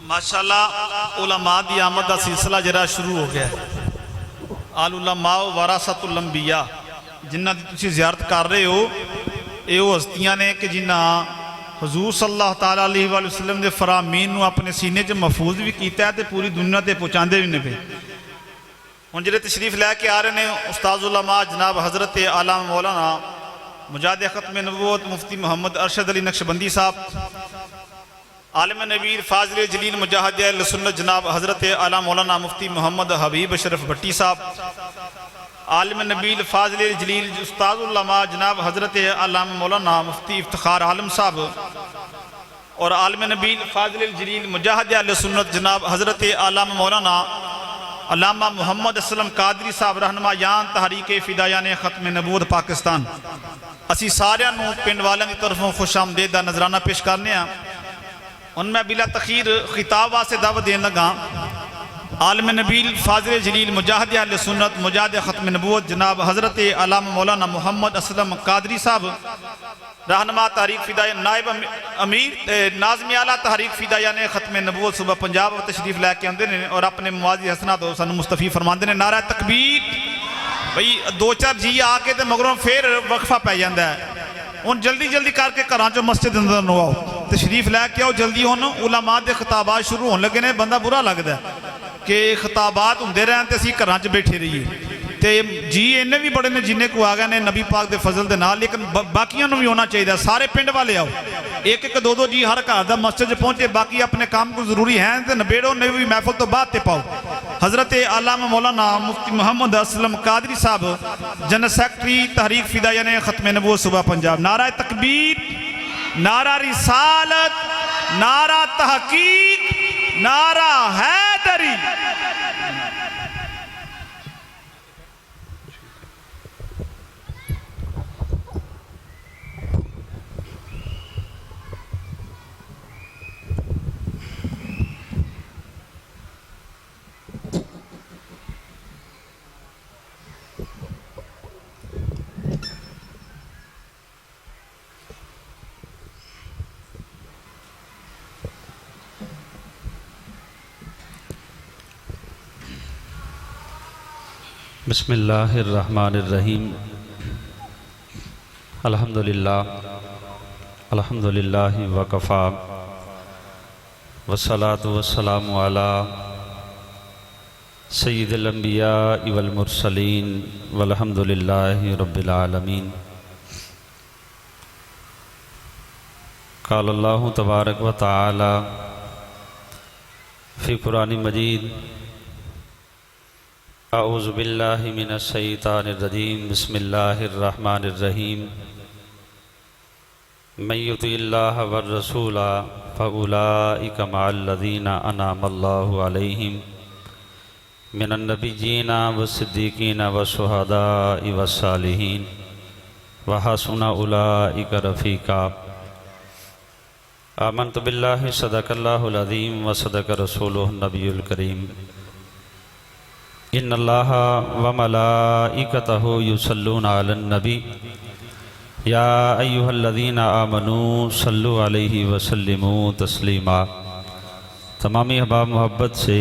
माशाअल्लाह उलमा दी आमद का सिलसिला जरा शुरू हो गया। आल उलमा वरासतुल अंबिया जिन्हां दी तुसीं ज़ियारत कर रहे हो, ये हस्तियां ने कि जिन्हां हजूर सल्लल्लाहु तआला अलैहि वसल्लम के फरामीन नूं अपने सीने च महफूज भी किया तो पूरी दुनिया ते पहुँचाते भी ने पे। हुण जिहड़े तशरीफ लैके आ रहे हैं उस्ताद उलमा जनाब हज़रत आला मौलाना मुजाहिद ख़त्म नबूवत मुफ्ती मोहम्मद अरशद अली नक्शबंदी साहब, आलिम नबीर फाजिल जलील मुजाहिद अहले सुन्नत जनाब हज़रत आला मौलाना मुफ्ती मोहम्मद हबीब अशरफ भट्टी साहब, आलिम नबील फाजिल जलील उस्ताद उलमा जनाब हज़रत आलामा मौलाना मुफ्ती इफ्तिखार आलम साहब, और आलिम नबील फाजिल जलील मुजाहिद अहले सुन्नत जनाब हज़रत आलामा मौलाना अल्लामा मुहम्मद असलम कादरी साहब रहनुमा यान तहरीक फिदायाने ख़त्म नबूवत पाकिस्तान। असी सारिਆਂ ਨੂੰ पिंड वालों की तरफों खुश आमदेद का नजराना पेश करने। उन मैं बिला तखीर खिताब वास्ते दावत देन लगा आलम नबील फाजिल जलील मुजाहिद अहले सुन्नत मुजाहिद ख़त्म नबूवत जनाब हज़रत आलामा मौलाना मुहम्मद असलम कादरी साहब रहनुमा तहरीक फिदाया नायब अमीर नाज़मी आला तहरीक फिदायाने ख़त्म नबूवत सुबह पंजाब तशरीफ लैके आते हैं और अपने मुआजी हसना तो सानू मुस्तफ़ी फरमाते हैं नारा तकबीर। बई दो चार जी आके तो मगरों फिर वक्फा पै जाता है। हुण जल्दी जल्दी करके घर चो मस्जिद अंदर नो आओ, तशरीफ लैके आओ जल्दी। हुण उलमा के खिताबात शुरू होने लगे ने, बंदा बुरा लगता है कि खिताबात होंदे रहन ते असीं घरां च बैठे रहिए। तो जी इन्ने भी बड़े ने जिन्ने को आ गए ने नबी पाक के फजल के नाल, लेकिन बाकियों भी होना चाहिए। सारे पिंड वाले आओ, एक एक दो दो जी हर घर का मस्जिद पहुँचे, बाकी अपने काम को जरूरी है तो नबेड़ो, नबी महफिल तो बाद ते पाओ। हज़रत आलामा मौलाना मुफ्ती मोहम्मद असलम कादरी साहब जनरल सेक्रेटरी तहरीक फिदायाने ख़त्म नबूवत सुबह पंजाब। नारा तकबीर, नारा रिसालत, नारा तहकीक, नारा हैदरी। बिस्मिल्लाहिर्रहमानिर्रहीम। अल्हम्दुलिल्लाह अल्हम्दुलिल्लाहि वकफ़ा वस्सलातु वस्सलामु अला सय्यिदिल अंबिया वल मुरसलीन वल्हम्दुलिल्लाहि रब्बिल आलमीन। क़ाल अल्लाहु तबारक व तआला फ़ी क़ुरान मजीद अऊज़ु बिल्लाहि मिनश शैतानिर रजीम बिस्मिल्लाहिर रहमानिर रहीम। मन युतिइल्लाह वर रसूला फउलाइका मअल्लज़ीना अनअमल्लाहु अलैहिम मिनन नबिय्यीना वस्सिद्दीक़ीना वश्शुहदाኢ वस्सालिहीन व हसुना उलाइका रफ़ीक़ा। आमन्तु बिल्लाहि सदक़ल्लाहुल अज़ीम व सदक़ रसूलुहुन नबियुल करीम। इन्नल्लाह व मलाइकतहु युसल्लूना अलन नबी या अय्युहल्लज़ीना आमनू सल्लु अलैहि व सल्लिमू तस्लीमा। तमामी अहबाब मोहब्बत से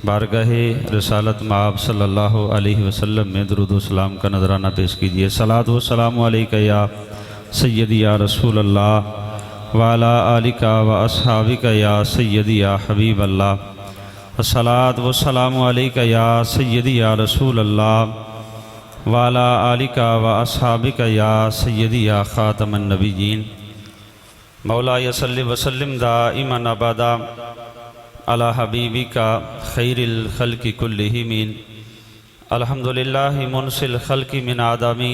बारगाहे रसालत माब सल्लल्लाहु अलैहि वसल्लम में दुरूद व सलाम का नजराना पेश कीजिए। सलात व सलामु अलैका या सय्यदी या रसूल अल्लाह व अला आलिका व अस्हाबिका या सय्यदी या हबीब अल्लाह। अस्सलातु वस्सलामु अलैका या सय्यदी या रसूल अल्लाह व अला आलिका व अस्हाबिका या सय्यदी या ख़ातमन नबिय्यीन। मौला सल्लि व सल्लिम दाइमन अबदा अला हबीबिका खैरिल खल्क़ि कुल्लिहिम। अल्हम्दुलिल्लाहि मुनसिल खल्क़ि मिन आदमी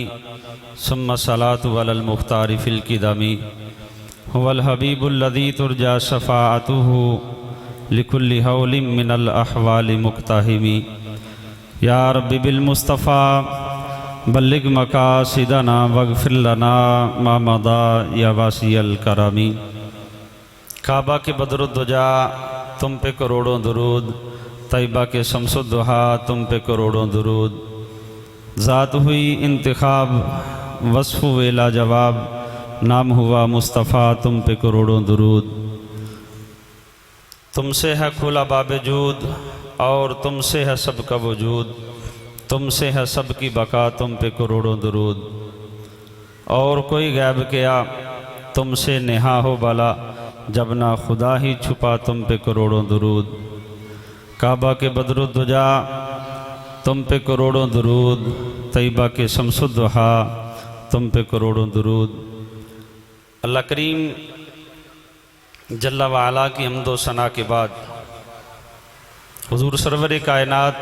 सुम्मा सलातु अलल मुख्तारि फिल क़िदमी हुवल हबीबुल्लज़ी तुरजा शफ़ाअतुहु लिकुल्लि हौलिम मिनल अहवालि मुक्ताहिमी। या रब्बि बिल मुस्तफ़ा बल्लिग मकासिदना वगफिर लना मा मदा या वासियल करमी। काबा के बदरुद्दुजा तुम पे करोड़ों दुरूद, तैयबा के शम्सुद्दुहा तुम पे करोड़ों दुरूद। ज़ात हुई इंतखाब वस्फ़ वेला जवाब, नाम हुआ मुस्तफ़ा तुम पे करोड़ों दुरूद। तुमसे है खुला बावजूद और तुमसे है सबका वजूद, तुमसे है सबकी बका, तुम पे करोड़ों दरूद। और कोई गैब किया तुमसे नेहा हो बाला, जब ना खुदा ही छुपा तुम पे करोड़ों दरूद। काबा के बदरुद्दुजा तुम पे करोड़ों दरूद, तैयबा के शम्सुद्दुहा तुम पे करोड़ों दरूद। अल्लाह करीम जल्ला वाला की हम्दो सना के बाद हुजूर सरवर कायनात,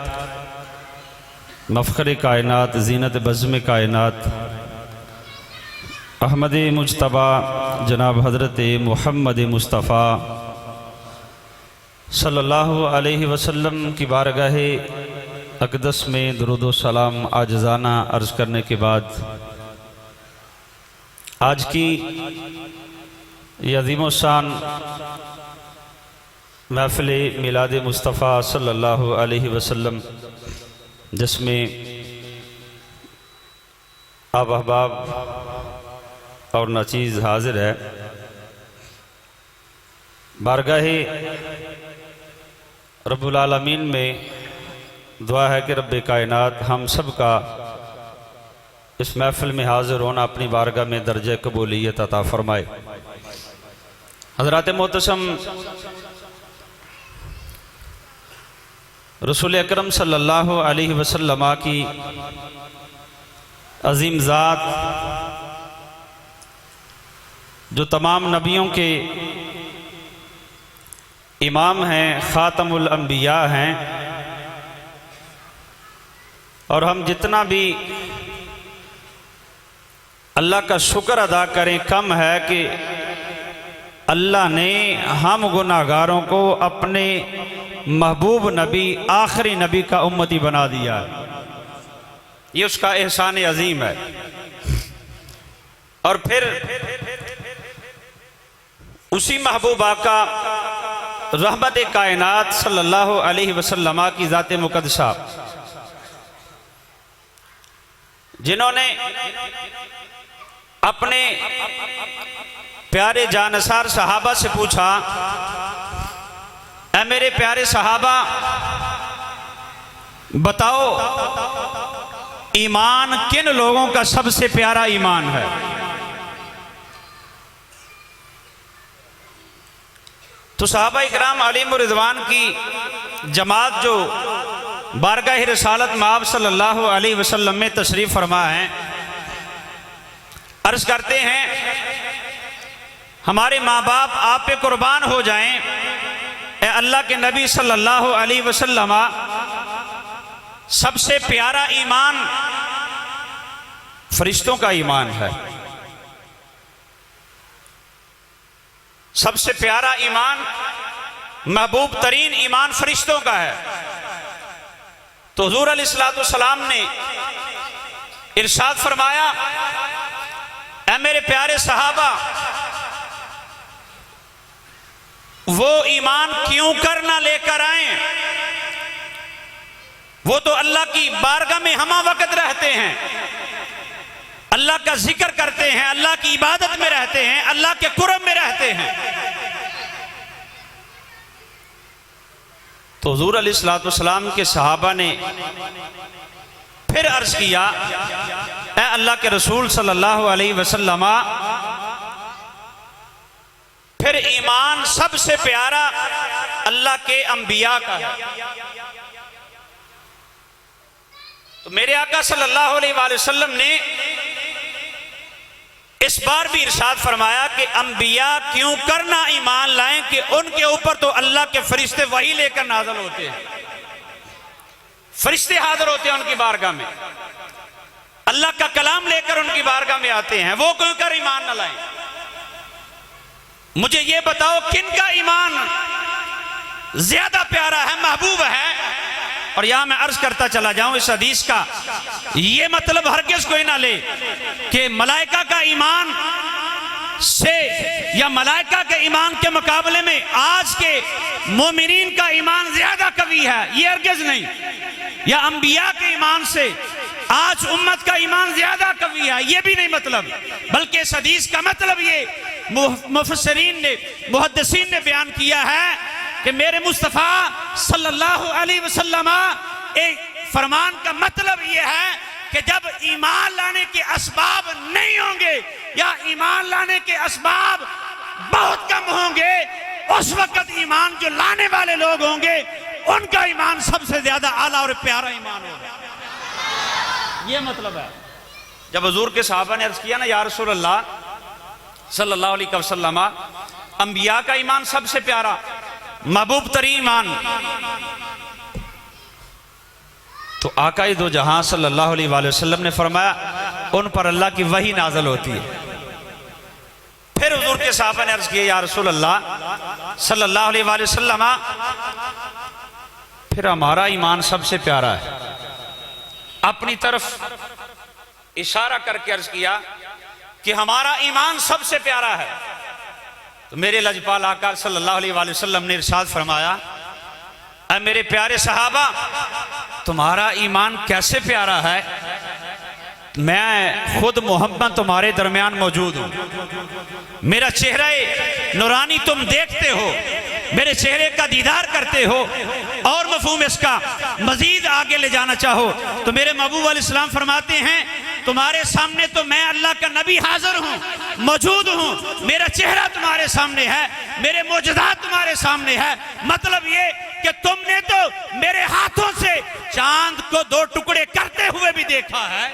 मफ़ख़र कायनात, ज़ीनत बज़्म कायनात, अहमद मुज्तबा जनाब हज़रत मुहम्मद मुस्तफ़ा सल्लल्लाहु अलैहि वसल्लम की बारगाह अक़दस में दुरूद व सलाम आजिज़ाना अर्ज़ करने के बाद आज की ये अज़ीम-ओ-शान महफ़िल मिलाद मुस्तफ़ा सल्लल्लाहु अलैहि वसल्लम, जिसमें आप अहबाब और नाचीज़ हाजिर है, बारगाह रब्बुल आलमीन में दुआ है कि रब्बे कायनात हम सब का इस महफ़िल में हाजिर होना अपनी बारगाह में दर्जे कबूलियत अता फ़रमाए। हज़रात मोहतरम रसूल अकरम सल्लल्लाहु अलैहि वसल्लम की अज़ीम ज़ात, जो तमाम नबियों के इमाम हैं, ख़ातमुल अंबिया हैं, और हम जितना भी अल्लाह का शुक्र अदा करें कम है कि अल्लाह ने हम गुनाहगारों को अपने महबूब नबी, आखिरी नबी का उम्मती बना दिया है। ये उसका एहसान अजीम है। और फिर उसी महबूब आका रहमत कायनात सल्लल्लाहु अलैहि वसल्लम की ज़ात मुक़द्दसा, जिन्होंने अपने प्यारे जानसार सहाबा से पूछा, ऐ मेरे प्यारे सहाबा बताओ ईमान किन लोगों का सबसे प्यारा ईमान है? तो सहाबा इकराम अलैहिम रिज़वान की जमात जो बारगाह रिसालत में आप सल्लल्लाहु अलैहि वसल्लम में तशरीफ़ फरमा है, अर्ज़ करते हैं हमारे माँ बाप आप पे कुर्बान हो जाएं, ए अल्लाह के नबी सल्लल्लाहु अलैहि वसल्लम, सबसे प्यारा ईमान फरिश्तों का ईमान है। सबसे प्यारा ईमान, महबूब तरीन ईमान फरिश्तों का है। तो हुज़ूर अलैहिस्सलातु वस्सलाम ने इरशाद फरमाया, ऐ मेरे प्यारे सहाबा, वो ईमान क्यों कर ना लेकर आए? वो तो अल्लाह की बारगाह में हमा वक्त रहते हैं, अल्लाह का जिक्र करते हैं, अल्लाह की इबादत में रहते हैं, अल्लाह के कुर्ब में रहते हैं। तो हुज़ूर अलैहिस्सलातु वस्सलाम के सहाबा ने फिर अर्ज किया, ऐ अल्लाह के रसूल सल्लल्लाहु अलैहि वसल्लम, फिर ईमान सबसे प्यारा अल्लाह के अंबिया का है। तो मेरे आका सल्लल्लाहु अलैहि वसल्लम ने इस बार भी इरशाद फरमाया कि अंबिया क्यों करना ईमान लाएं कि उनके ऊपर तो अल्लाह के फरिश्ते वही लेकर नाज़िल होते हैं, फरिश्ते हाजिर होते हैं उनकी बारगाह में, अल्लाह का कलाम लेकर उनकी बारगाह में आते हैं, वो क्यों कर ईमान न लाएं? मुझे ये बताओ किन का ईमान ज्यादा प्यारा है, महबूब है? और यहां मैं अर्ज करता चला जाऊं, इस हदीस का ये मतलब हरगिज़ कोई ना ले कि मलाइका का ईमान से या मलाइका के ईमान के मुकाबले में आज के मोमिनीन का ईमान ज्यादा कवी है, ये हरगिज़ नहीं। या अंबिया के ईमान से आज उम्मत का ईमान ज्यादा कवी है, ये भी नहीं मतलब। बल्कि इस हदीस का मतलब ये मुफस्सिरीन ने, मुहद्दिसीन ने बयान किया है कि मेरे मुस्तफ़ा सल्लल्लाहु अलैहि वसल्लम एक फरमान का मतलब यह है कि जब ईमान लाने के असबाब नहीं होंगे या ईमान लाने के असबाब बहुत कम होंगे, उस वक्त ईमान जो लाने वाले लोग होंगे उनका ईमान सबसे ज्यादा आला और प्यारा ईमान होगा। ये मतलब है। जब हुजूर के सहाबा ने अर्ज किया ना, या रसूल अल्लाह सल्लल्लाहु अलैहि वसल्लम, अंबिया का ईमान सबसे प्यारा, महबूब तरीन ईमान, तो आकाए दो जहां सल्लल्लाहु अलैहि वसल्लम ने फरमाया उन पर अल्लाह की वही नाज़िल होती है। फिर हुजूर के सहाबा ने अर्ज किया, या रसूल अल्लाह सल्लल्लाहु अलैहि वसल्लम, फिर हमारा ईमान सबसे प्यारा है। अपनी तरफ इशारा करके अर्ज किया कि हमारा ईमान सबसे प्यारा है। तो मेरे लजपाल आका सल्लल्लाहु अलैहि वसल्लम ने इरशाद फरमाया, ऐ मेरे प्यारे सहाबा, तुम्हारा ईमान कैसे प्यारा है? मैं खुद मोहम्मद तुम्हारे दरमियान मौजूद हूं, मेरा चेहरा नूरानी तुम देखते हो, मेरे चेहरे का दीदार करते हो। और मफहूम इसका मजीद आगे ले जाना चाहो तो मेरे महबूब अलैहिस्सलाम फरमाते हैं, तुम्हारे सामने तो मैं अल्लाह का नबी हाजिर हूं, मौजूद हूं, मेरा चेहरा तुम्हारे सामने है, मेरे मौजूदात तुम्हारे सामने है। मतलब ये कि तुमने तो मेरे हाथों से चांद को दो टुकड़े करते हुए भी देखा है,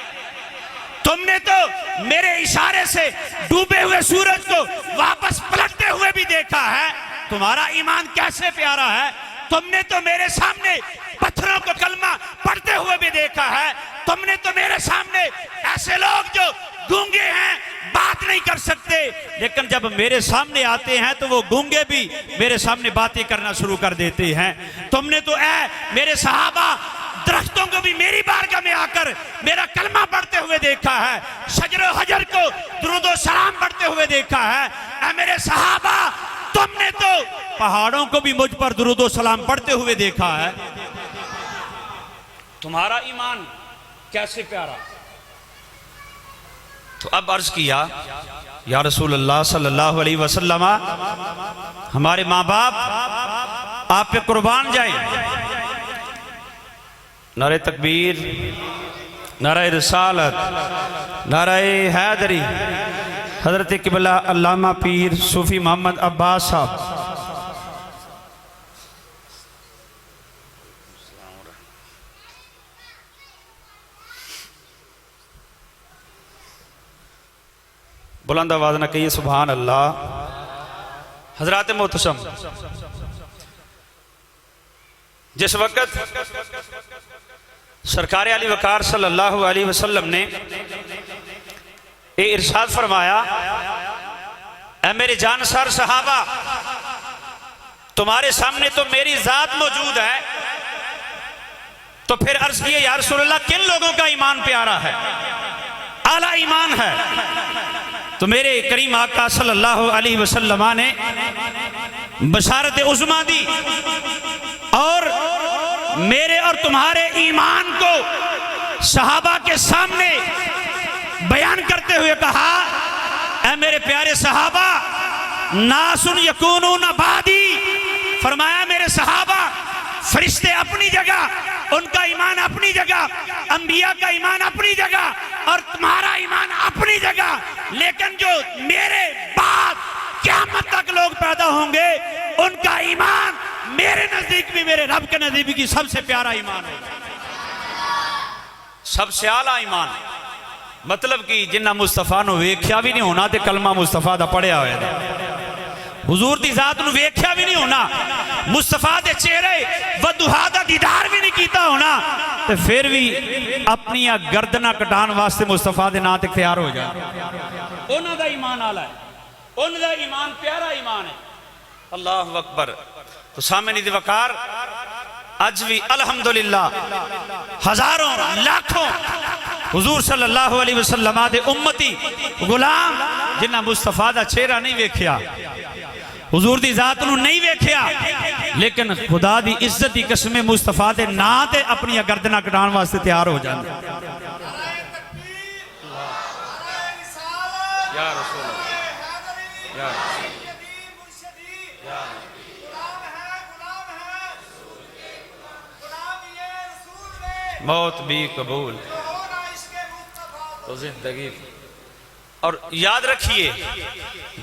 तुमने तो मेरे इशारे से डूबे हुए सूरज को वापस पलटते हुए भी देखा है। तुम्हारा ईमान कैसे प्यारा है? तुमने तो मेरे सामने पत्थरों को कलमा पढ़ते हुए भी देखा है, तुमने तो मेरे सामने ऐसे लोग जो गूंगे हैं, बात नहीं कर सकते, लेकिन जब मेरे सामने आते हैं तो वो गूंगे भी मेरे सामने बातें करना शुरू कर देते हैं। तुमने तो मेरे सहाबा दरख्तों को भी मेरी बारगाह में आकर मेरा कलमा पढ़ते हुए देखा है, शजर हजर को दुरूद और सलाम पढ़ते हुए देखा है। मेरे सहाबा, तुमने तो पहाड़ों को भी मुझ पर दुरूद और सलाम पढ़ते हुए देखा है। तुम्हारा ईमान कैसे प्यारा। तो अब अर्ज किया, या रसूल अल्लाह सल्लल्लाहु अलैहि वसल्लम, हमारे माँ बाप आप पे कुर्बान जाए। नारे तकबीर, नारे रिसालत, नारे हैदरी, हजरत किबला अल्लामा पीर सूफी मोहम्मद अब्बास साहब। बुलंद आवाज न कहिए सुभान अल्लाह। हजरात मोहतरम, जिस वक्त सरकार अली वकार सल्लल्लाहु अलैहि वसल्लम ने इरशाद फरमाया, ऐ मेरे जानसार सहाबा, तुम्हारे सामने तो मेरी जात मौजूद है, तो फिर अर्ज किए, या रसूल अल्लाह, किन लोगों का ईमान प्यारा है, आला ईमान है? तो मेरे करीम आका सल्लल्लाहु अलैहि वसल्लम ने बशारत उज़्मा दी और मेरे और तुम्हारे ईमान को सहाबा के सामने बयान करते हुए कहा, ऐ मेरे प्यारे सहाबा, नासुन यकूनून बादी, फरमाया मेरे सहाबा, फरिश्ते अपनी जगह, उनका ईमान अपनी जगह, अंबिया का ईमान अपनी जगह और तुम्हारा ईमान अपनी जगह, लेकिन जो मेरे बाद क़यामत तक लोग पैदा होंगे उनका ईमान मेरे नजदीक भी, मेरे रब के नजदीक भी सबसे प्यारा ईमान है, सबसे आला ईमान। मतलब कि जिन्ना मुस्तफा नु वेख्या भी नहीं होना ते कलमा मुस्तफा दा पढ़िया होया, हुजूर दी जात नु वेख्या भी नहीं होना, मुस्तफा दे चेहरे वदुहा दा दीदार भी नहीं कीता होना, ते फिर भी अपनी गर्दना कटान वास्ते मुस्तफा दे नाम ते तैयार हो जाए। उन्हां दा ईमान आला है, उन्हां दा ईमान प्यारा ईमान है। अल्लाहु अकबर। तो सामने दी वकार, आज भी अल्हम्दुलिल्लाह हजारों लाखों हुजूर सल्लल्लाहु अलैहि वसल्लम दे उम्मती गुलाम जिन्ना मुस्तफा दा चेहरा नहीं वेख्या, हुजूर दी जात नू नहीं वेख्या, लेकिन खुदा दी इज्जत दी कसम मुस्तफा दे नां ते अपनी गर्दना कटाण वास्ते तैयार हो जांदे। या रसूल अल्लाह, या मौत भी कबूल तो जिंदगी। और याद रखिए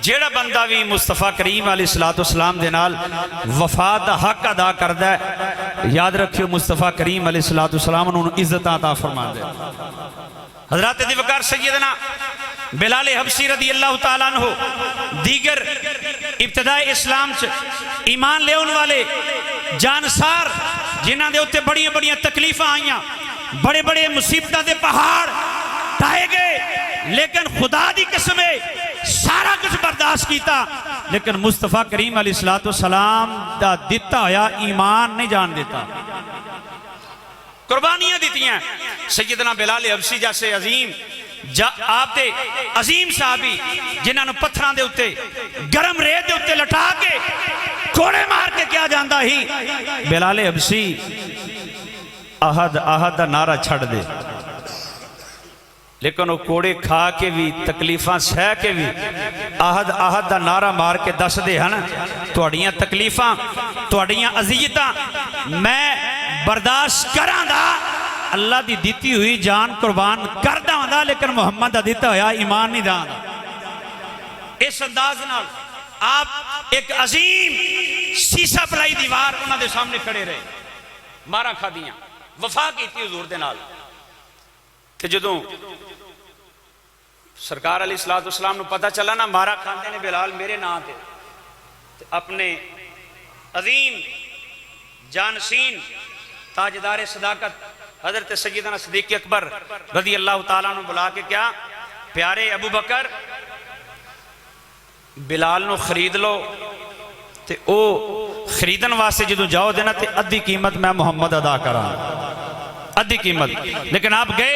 जेड़ा बंदा भी मुस्तफा करीम अलैहिस्सलाम दे नाल वफा दा हक अदा करदा है, याद रखियो मुस्तफा करीम अलैहिस्सलाम उन्होंने इज्जत अता फरमांदे। हजरत दिवकार सैयदना बिलाल हबशी रदी अल्लाह तआला अन्हु दीगर इब्तदाए इस्लाम च ईमान लेउन वाले जानसार जिन्हां दे उत्ते बड़ियां बड़ियां तकलीफां आईयां, बड़े बड़े मुसीबतां दे पहाड़ ढाए गए, लेकिन खुदा दी कसम है सारा कुछ बर्दाश्त किया, लेकिन मुस्तफा करीम अलैहिस्सलाम दा दिता होया ईमान नहीं जान देता। कुर्बानियां दितियां सैयदना बिलाल हबशी जैसे अजीम आप दे अजीम साहबी जिन्होंने पत्थरां दे उत्ते गरम रेत दे उत्ते लटा के कोड़े मार के क्या जाता ही बिलाल हबशी आहद आहद दा नारा छड़ दे, लेकिन वो कोड़े खा के भी तकलीफां सह के भी आहद आहद का नारा मार के दसदे हैं तुहाड़ियां तकलीफां तुहाड़ियां अज़ियतां मैं बर्दाश्त करांगा, अल्लाह की दी हुई जान कुर्बान कर दांगा, लेकिन मुहम्मद का दिता होया ईमान नहीं दांगा। इस अंदाज नाल आप एक अजीम सीसा पलाई दीवार उन्होंने सामने खड़े रहे, मारा खादियां वफा की हुजूर दे नाल। ते जदों सरकार अलैहिस्सलाम नूं पता चला ना मारा खांदे ने बिलाल मेरे नां ते अपने अजीम जानशीन ताजदार सदाकत हजरत सैयदना सिद्दीक़ अकबर रज़ी अल्लाह तआला अन्हु बुला के क्या प्यारे अबू बकर बिलाल नूं खरीद लो, ते ओ खरीदन वास्ते जदों जाओ देना ते अद्धी कीमत मैं मुहम्मद अदा करा, अद्धी कीमत। लेकिन आप गए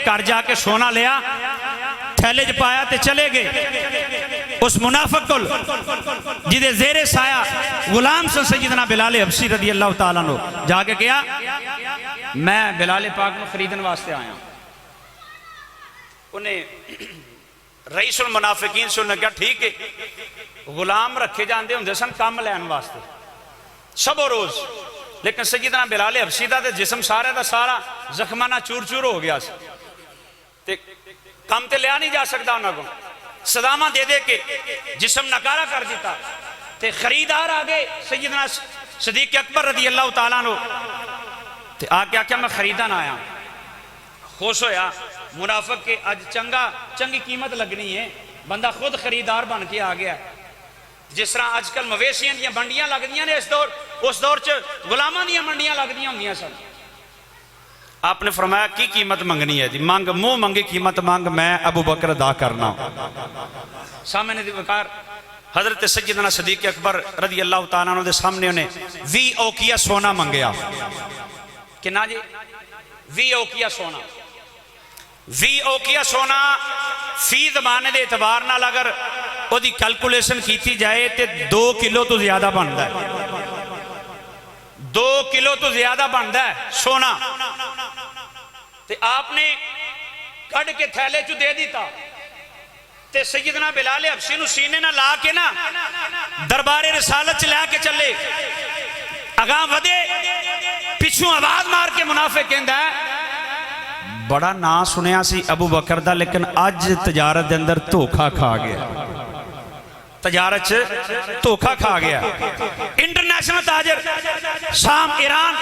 घर जाके सोना लिया थैले च पाया ते चले गए उस मुनाफिक को जिदे जेरे साया गुलाम सन सैयदना बिलाल हबशी रज़ी अल्लाह तआला अन्हु जाके कहा मैं बिलाल पाक को खरीदने वास्ते आया। उन्हें रईसुल मुनाफिकीन से उन्हें कहा ठीक है, गुलाम रखे जाते होंगे सन काम लैन वास्ते सबो रोज, लेकिन सैयदना बिलाल हबशी दा ते जिस्म सारे का सारा जख्माना चूर चूर हो गया ते काम ते लिया नहीं जा सकता, उन्होंने सदामा दे दे के जिस्म नकारा कर दिता ते खरीदार आ गए सैयदना सिद्दीक़ अकबर रज़ी अल्लाह तआला अन्हु ते आके आख्या मैं खरीदन आया। खुश होया मुनाफिक के अज चंगा चंगी कीमत लगनी है, बंदा खुद खरीदार बन के आ गया। जिस तरह अजकल मवेशियां दी मंडियां लगदियां ने उस दौर च गुलामां दी मंडियां लगदियां होंदियां सन। आपने फरमाया की कीमत मंगनी है जी, मांग मुंह मंगी कीमत मांग, मैं अबू बकर अदा करना। सामने दी वकार हजरत सैयदना सिद्दीक़ अकबर रज़ी अल्लाह तआला अन्हु दे सामने उन्हें 20 औकिया सोना मंगया। कितना जी 20 औकिया सोना। 20 औकिया सोना फी जमाने के एतबार नाल अगर ओदी कैलकुलेशन की जाए तो 2 किलो तो ज्यादा बनता है, 2 किलो तो ज्यादा बनता है सोना। ते आपने कड़ के थैले चु दे दिता ते सैयदना बिलाल हबशी नूं सीने ना ला के ना दरबारे रिसालत च लैके चले, अगां वधे पिछों आवाज मार के मुनाफिक कहंदा है बड़ा ना सुनिया सी अबू बकर दा, लेकिन अज तजारत दे अंदर धोखा खा गया, तजारत च धोखा खा गया। इंटरनेशनल ताजर शाम ईरान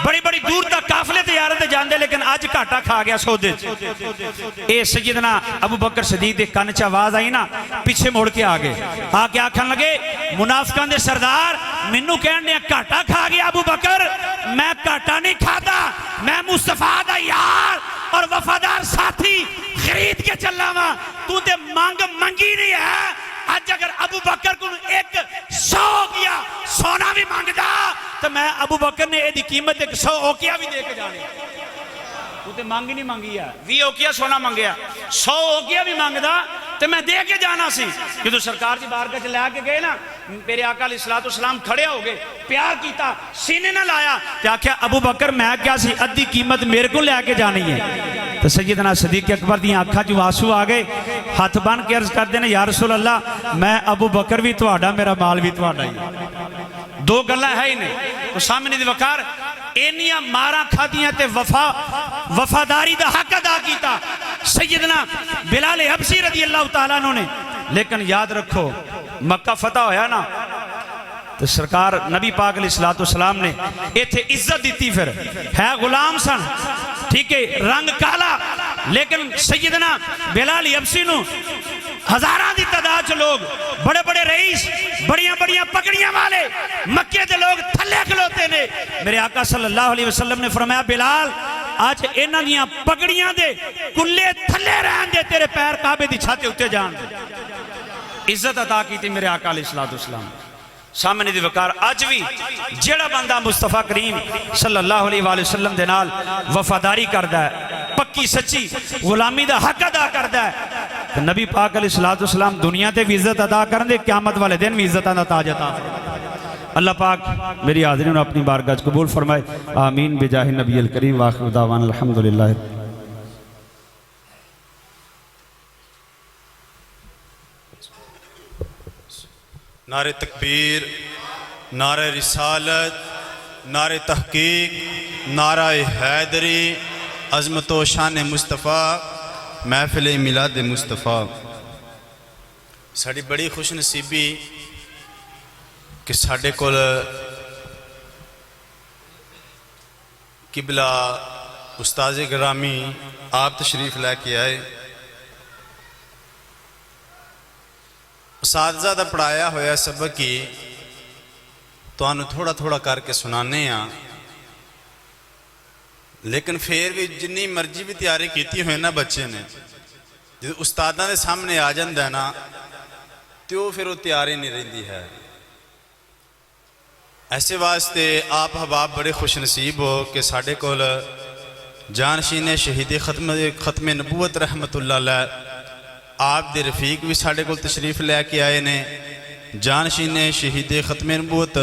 बड़ी बड़ी दूर तक काफले तजारत जाते, लेकिन अज घाटा खा गया सौदे च। ये सैयदना अबू बकर सिद्दीक़ दे कन च आवाज आई ना, पीछे मुड़ के आ गए, आके आखन लगे मुनाफिकां दे सरदार मैनू कहने घाटा खा गया अबू बकर, मैं घाटा नहीं खाता, मैं मुस्तफा दा यार और वफादार साथी खरीद के चला वा, तू ते मंग मंगी नहीं है। अज अगर अबू बकर को 100 औकिया सोना भी मांगदा तो मैं अबू बकर ने यदी कीमत 100 औकिया भी दे के जाने। तू तो मांग ही नहीं मांगी है, 20 औकिया सोना मंगया, 100 औकिया भी मांगदा तो मैं दे के जाना सी। जो सरकार की बारगाह च लैके गए ना, मेरे आका अलैहिस्सलाम खड़े हो गए, प्यार किया, सीने ना लाया ते आख्या अबू बकर मैं क्या सी अद्धी कीमत मेरे को लैके जानी है। तो सैयदना सिद्दीक़ अकबर दी आंखां च आंसू आ गए, हाथ बन के अर्ज करते हैं या रसूल अल्लाह मैं अबू बकर भी तुहाडा, मेरा माल भी तुहाडा ही, दो गल्लां है ही नहीं। तो सामने दी वकार इन्नियां मारा खादियां ते वफादारी दा हक अदा किया सैयदना बिलाल हबशी रजी अल्लाह तआला अन्हु ने। लेकिन याद रखो मक्का फतह होया ना तो सरकार नबी पाक अलैहिस्सलाम ने इत्थे इज्जत दी। फिर है गुलाम सन, ठीक है, रंग काला, लेकिन सैयदना बिलाल हबशी नू हजारां की तादाद च लोग, बड़े बड़े रईस, बड़िया बड़िया पगड़ियां वाले मक्के के लोग थले खलोते ने। मेरे आका सल्लल्लाहु अलैहि वसल्लम ने फरमाया बिलाल आज इन्हां दियां पगड़ियां दे कुल्ले थले रहन दे, तेरे पैर काबे दी छत उत्ते जान दे। इज्जत अता की मेरे आका अलैहिस्सलाम सामने दी वकार। अज भी जेड़ा बंदा मुस्तफा करीम सल्लल्लाहु अलैहि वसल्लम दे नाल वफादारी करदा है, पक्की सच्ची गुलामी दा हक अदा करदा है, तो नबी पाक अलैहिस्सलाम दुनिया ते भी इज्जत अदा करन दे, क़यामत वाले दिन भी इज्जत दा ताज अता फरमाए। अल्लाह पाक मेरी हाज़िरीन अपनी बारगाह च कबूल फरमाए। आमीन बिजाहि नबील करीम व आखिर दावाना अल्हम्दुलिल्लाह। नारे तकबीर, नारे रिसालत, नारे तहकीक, नारा हैदरी, अज़मत व शान मुस्तफ़ा, महफिल मिलाद मुस्तफ़ा। साड़ी बड़ी खुश नसीबी कि साढ़े कोल किबला उस्ताद गिरामी आप तशरीफ लैके आए। उस्तादा दा पढ़ाया होया सबक ही तुहानू थोड़ा थोड़ा करके सुनाने आ, लेकिन फिर भी जिन्नी मर्जी भी तैयारी की हुई ना बच्चे ने, जो उस्तादा के सामने आ जाता है ना तो फिर वो तैयारी नहीं रही है। ऐसे वास्ते आप हबाब बड़े खुश नसीब हो कि साढ़े कोल जानशीन शहीद खत्म नबूवत रहमतुल्लाह अलैह आप दे रफीक भी साढ़े कोल तशरीफ लैके आए ने। जानशीन शहीद खत्म नबूवत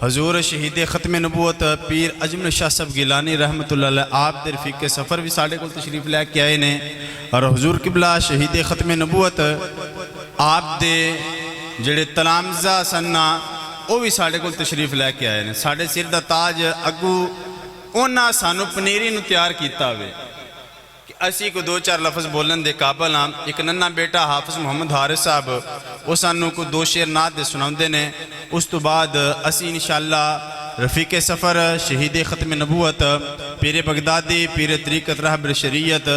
हजूर शहीद खत्म नबूवत पीर अजमल शाह साहब गिलानी रहमतुल्लाह अलैह आप दे रफीक के सफ़र भी साढ़े कोल तशरीफ लैके आए ने। और हजूर किबला शहीद खत्म नबूवत आप दे जेड़े तलामजा सन्ना वो भी साढ़े कोल तशरीफ लैके आए ने। साढ़े सिर दा ताज अगू उन्हां सानू पनीरी नू तैयार किया हुए कि असी को दो चार लफ्ज़ बोलन दे काबल हाँ। एक नन्ना बेटा हाफिज मुहम्मद हारिस साहब वो सानू को दो शेर नात दे सुनाते ने। उस तो बाद असी इंशाअल्लाह रफ़ीक सफ़र शहीद ख़त्म नबूवत पीर बगदादी पीर तरीक़त रहबर शरीयत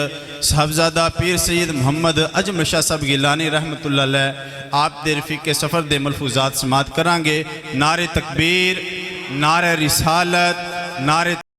साहबजादा पीर सैयद मोहम्मद अजमल शाह साहब गिलानी रहमतुल्लाह अलैह आप दे रफ़ीक सफ़र दे मलफूजात समात करांगे। नारे तकबीर, नारे रिसालत, नारे